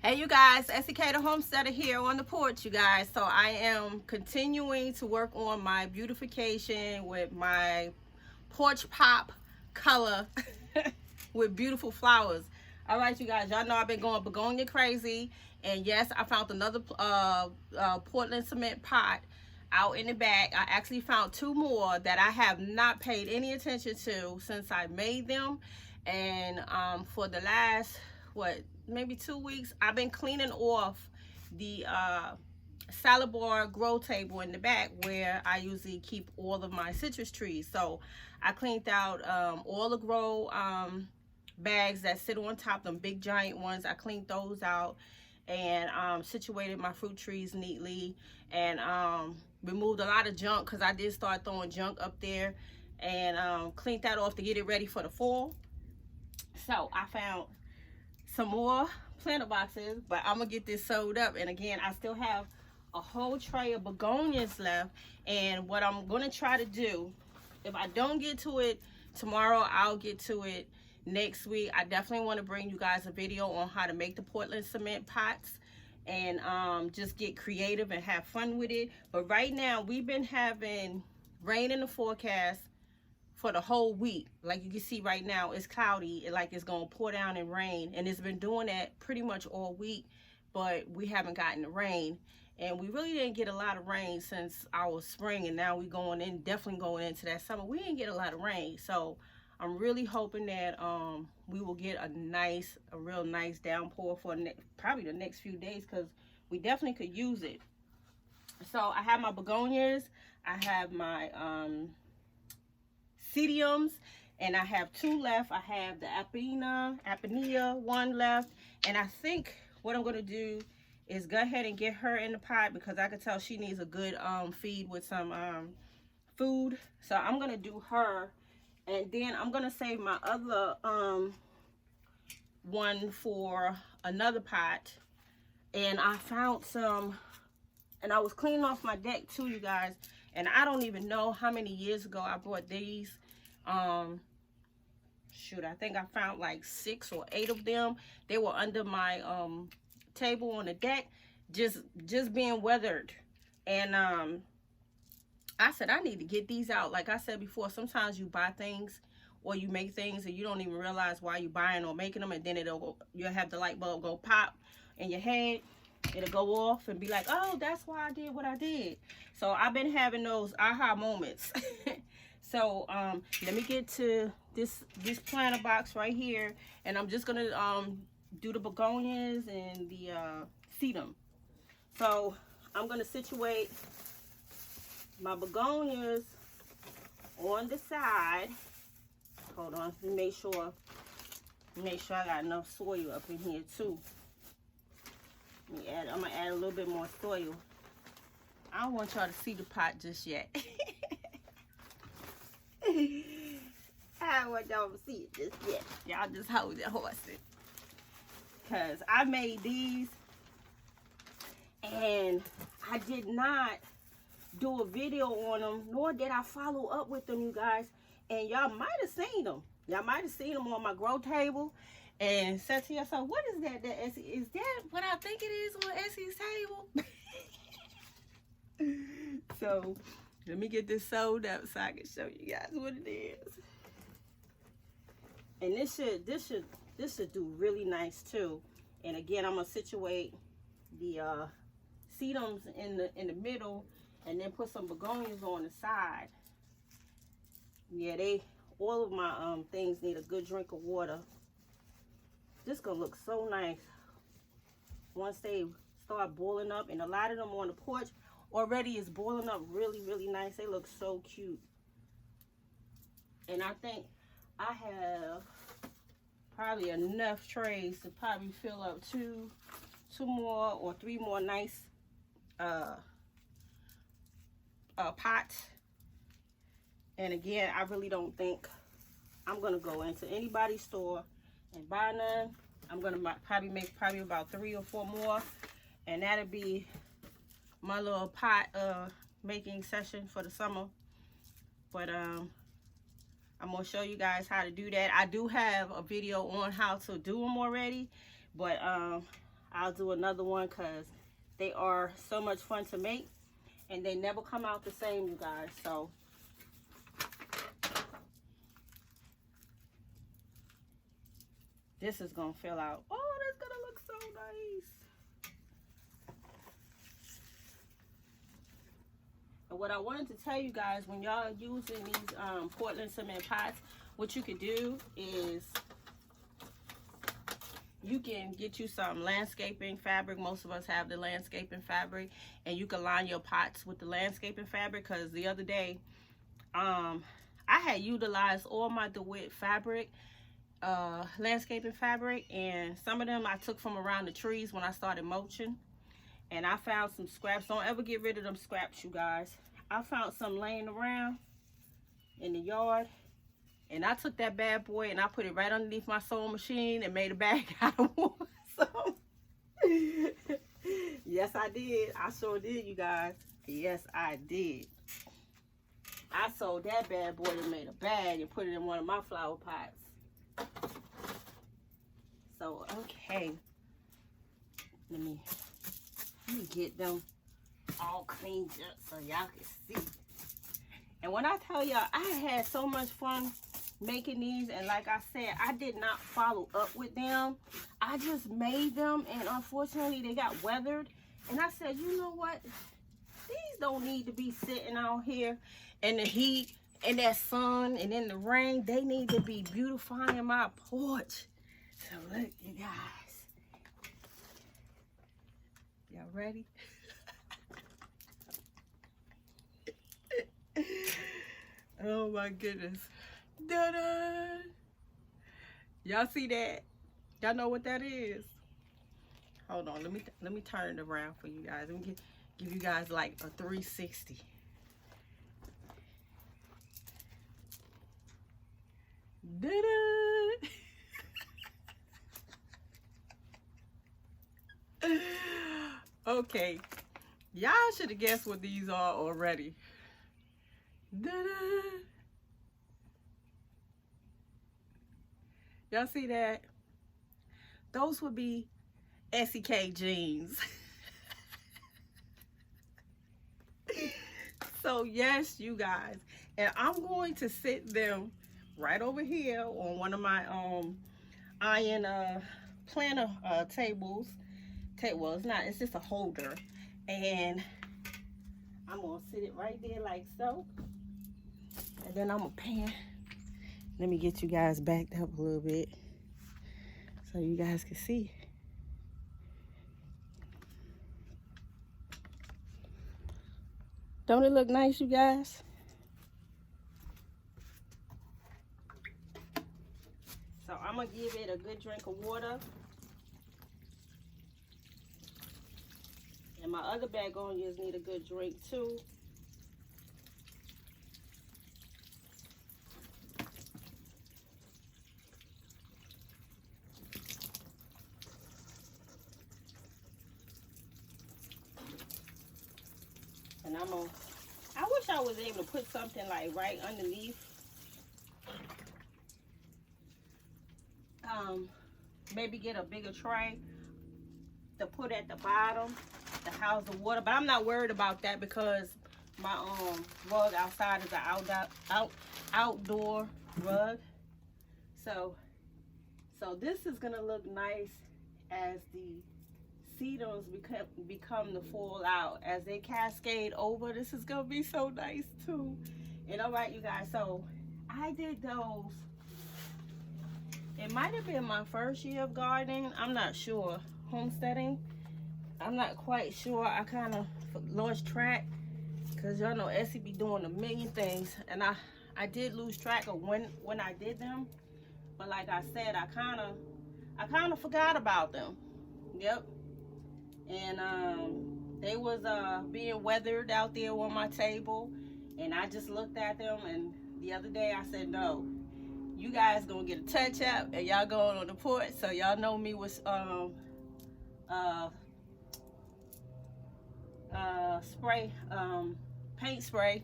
Hey you guys, Esikhomesteddah here on the porch, you guys. So I am continuing to work on my beautification with my Porch Pop color with beautiful flowers. All right, you guys, y'all know I've been going begonia crazy. And yes, I found another Portland cement pot out in the back. I actually found two more that I have not paid any attention to since I made them. And for the last, maybe 2 weeks, I've been cleaning off the salad bar grow table in the back where I usually keep all of my citrus trees. So I cleaned out all the grow bags that sit on top, them big giant ones. I cleaned those out and situated my fruit trees neatly, and removed a lot of junk because I did start throwing junk up there, and cleaned that off to get it ready for the fall. So I found some more planter boxes, but I'm gonna get this sewed up. And again, I still have a whole tray of begonias left, and what I'm gonna try to do, if I don't get to it tomorrow, I'll get to it next week. I definitely want to bring you guys a video on how to make the Portland cement pots and just get creative and have fun with it. But right now we've been having rain in the forecast for the whole week. Like you can see right now, it's cloudy, like it's gonna pour down and rain, and it's been doing that pretty much all week, but we haven't gotten the rain. And we really didn't get a lot of rain since our spring, and now we definitely going into that summer. We didn't get a lot of rain, so I'm really hoping that we will get a real nice downpour for probably the next few days, because we definitely could use it. So I have my begonias, I have my sedums, and I have two left. I have the Apinea one left, and I think what I'm gonna do is go ahead and get her in the pot, because I can tell she needs a good feed with some food. So I'm gonna do her, and then I'm gonna save my other one for another pot. And I found some, and I was cleaning off my deck too, you guys, and I don't even know how many years ago I bought these. Shoot, I think I found like 6 or 8 of them. They were under my table on the deck, just being weathered. And I said I need to get these out. Like I said before, sometimes you buy things or you make things and you don't even realize why you're buying or making them, and then you'll have the light bulb go pop in your head. It'll go off and be like, oh, that's why I did what I did. So I've been having those aha moments. So let me get to this planter box right here, and I'm just gonna do the begonias and the sedum. So I'm gonna situate my begonias on the side. Hold on, let me make sure I got enough soil up in here too. I'm gonna add a little bit more soil. I don't want y'all to see the pot just yet. I don't want y'all to see it just yet. Y'all just hold your horses. Because I made these and I did not do a video on them, nor did I follow up with them, you guys. And y'all might have seen them. Y'all might have seen them on my grow table and said to yourself, what is that? Is that what I think it is on Essie's table? So let me get this sewed up so I can show you guys what it is. And this should do really nice too. And again, I'm gonna situate the sedums in the middle, and then put some begonias on the side. Yeah, all of my things need a good drink of water. This gonna look so nice once they start boiling up, and a lot of them on the porch already is boiling up really, really nice. They look so cute. And I think I have probably enough trays to probably fill up two more or 3 more nice pots. And again, I really don't think I'm gonna go into anybody's store and buy none. I'm gonna probably make about 3 or 4 more, and that'll be my little pot making session for the summer. But I'm gonna show you guys how to do that. I do have a video on how to do them already, but I'll do another one because they are so much fun to make and they never come out the same, you guys. So this is gonna fill out. Oh, that's gonna look so nice. And what I wanted to tell you guys, when y'all are using these Portland cement pots, what you could do is you can get you some landscaping fabric. Most of us have the landscaping fabric, and you can line your pots with the landscaping fabric. Because the other day, I had utilized all my DeWitt fabric, landscaping fabric, and some of them I took from around the trees when I started mulching. And I found some scraps. Don't ever get rid of them scraps, you guys. I found some laying around in the yard. And I took that bad boy and I put it right underneath my sewing machine and made a bag out of one. So, yes, I did. I sure did, you guys. Yes, I did. I sewed that bad boy and made a bag and put it in one of my flower pots. So, okay. Let me get them all cleaned up so y'all can see. And when I tell y'all, I had so much fun making these, and like I said, I did not follow up with them. I just made them, and unfortunately they got weathered. And I said, you know what, these don't need to be sitting out here in the heat and that sun and in the rain. They need to be beautifying my porch. So look, you guys, y'all ready? Oh my goodness. Da-da! Y'all see that? Y'all know what that is? Hold on, let me turn it around for you guys. Let me give you guys like a 360. Da-da! Okay, y'all should have guessed what these are already. Da-da! Y'all see that? Those would be SEK jeans. So yes, you guys, and I'm going to sit them right over here on one of my iron planner tables. Well, it's not, it's just a holder, and I'm gonna sit it right there like so, and then I'm gonna pan. Let me get you guys backed up a little bit so you guys can see. Don't it look nice, you guys? So I'm gonna give it a good drink of water. And my other begonias need a good drink too. And I wish I was able to put something like right underneath. Maybe get a bigger tray to put at the bottom to house the water. But I'm not worried about that because my rug outside is an outdoor rug. So this is gonna look nice as the sedums become the fall out, as they cascade over. This is gonna be so nice too. And all right, you guys, so I did those. It might have been my first year of gardening. I'm not sure. Homesteading. I'm not quite sure. I kind of lost track because y'all know Essie be doing a million things, and I did lose track of when I did them. But like I said, I kind of forgot about them. Yep. And they was being weathered out there on my table, and I just looked at them, and the other day I said, no, you guys gonna get a touch up and y'all going on the porch. So y'all know me with spray, paint spray.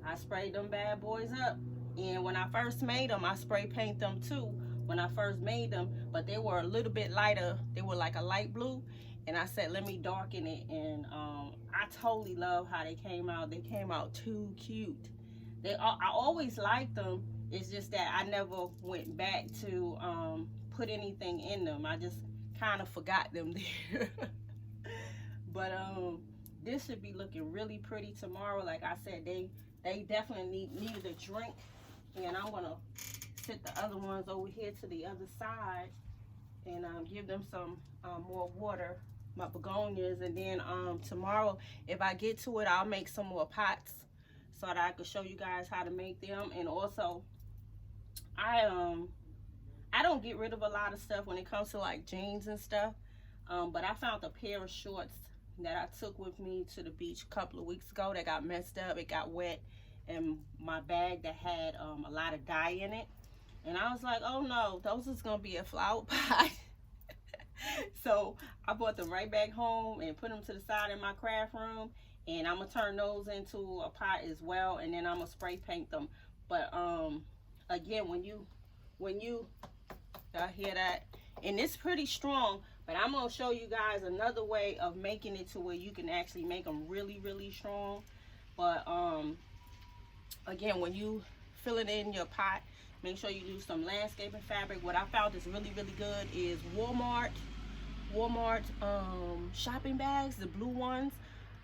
I sprayed them bad boys up, and when I first made them, I spray paint them too. when I first made them, but they were a little bit lighter. They were like a light blue, and I said, let me darken it, and I totally love how they came out. They came out too cute. I always liked them. It's just that I never went back to put anything in them. I just kind of forgot them there. But this should be looking really pretty tomorrow. Like I said, they definitely needed a drink, and I'm gonna sit the other ones over here to the other side and give them some more water, my begonias. And then tomorrow, if I get to it, I'll make some more pots so that I can show you guys how to make them. And also, I don't get rid of a lot of stuff when it comes to like jeans and stuff, but I found a pair of shorts that I took with me to the beach a couple of weeks ago that got messed up. It got wet in my bag that had a lot of dye in it, and I was like, oh no, those is gonna be a flower pot. So I brought them right back home and put them to the side in my craft room, and I'm gonna turn those into a pot as well, and then I'm gonna spray paint them. But again, when you y'all hear that, and it's pretty strong, but I'm gonna show you guys another way of making it to where you can actually make them really, really strong. But again, when you fill it in your pot, make sure you do some landscaping fabric. What I found is really, really good is Walmart shopping bags, the blue ones.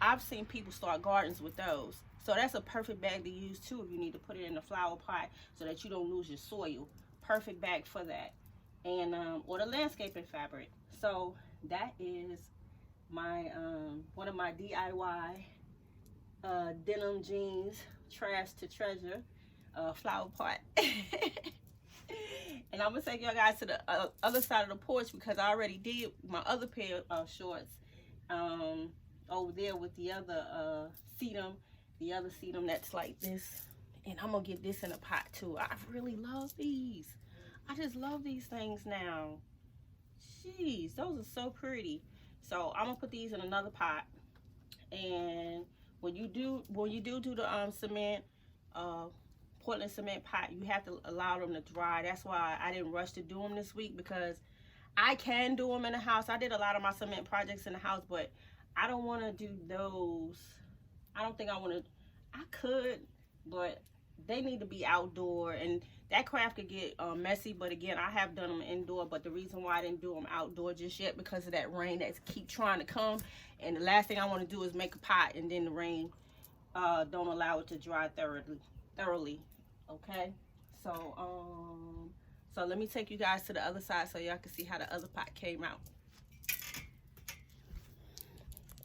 I've seen people start gardens with those, so that's a perfect bag to use too if you need to put it in a flower pot so that you don't lose your soil. Perfect bag for that. And or the landscaping fabric. So that is my one of my DIY denim jeans, trash to treasure flower pot. And I'm gonna take y'all guys to the other side of the porch, because I already did my other pair of shorts over there with the other sedum, that's like this. And I'm gonna get this in a pot too. I really love these. I just love these things now. Jeez, those are so pretty. So I'm gonna put these in another pot. And when you do the cement, Portland cement pot, you have to allow them to dry. That's why I didn't rush to do them this week, because I can do them in the house. I did a lot of my cement projects in the house, but I don't want to do those. I don't think I want to. I could, but they need to be outdoor, and that craft could get messy. But again, I have done them indoor, but the reason why I didn't do them outdoor just yet, because of that rain that keep trying to come, and the last thing I want to do is make a pot and then the rain don't allow it to dry thoroughly. Okay, so let me take you guys to the other side so y'all can see how the other pot came out.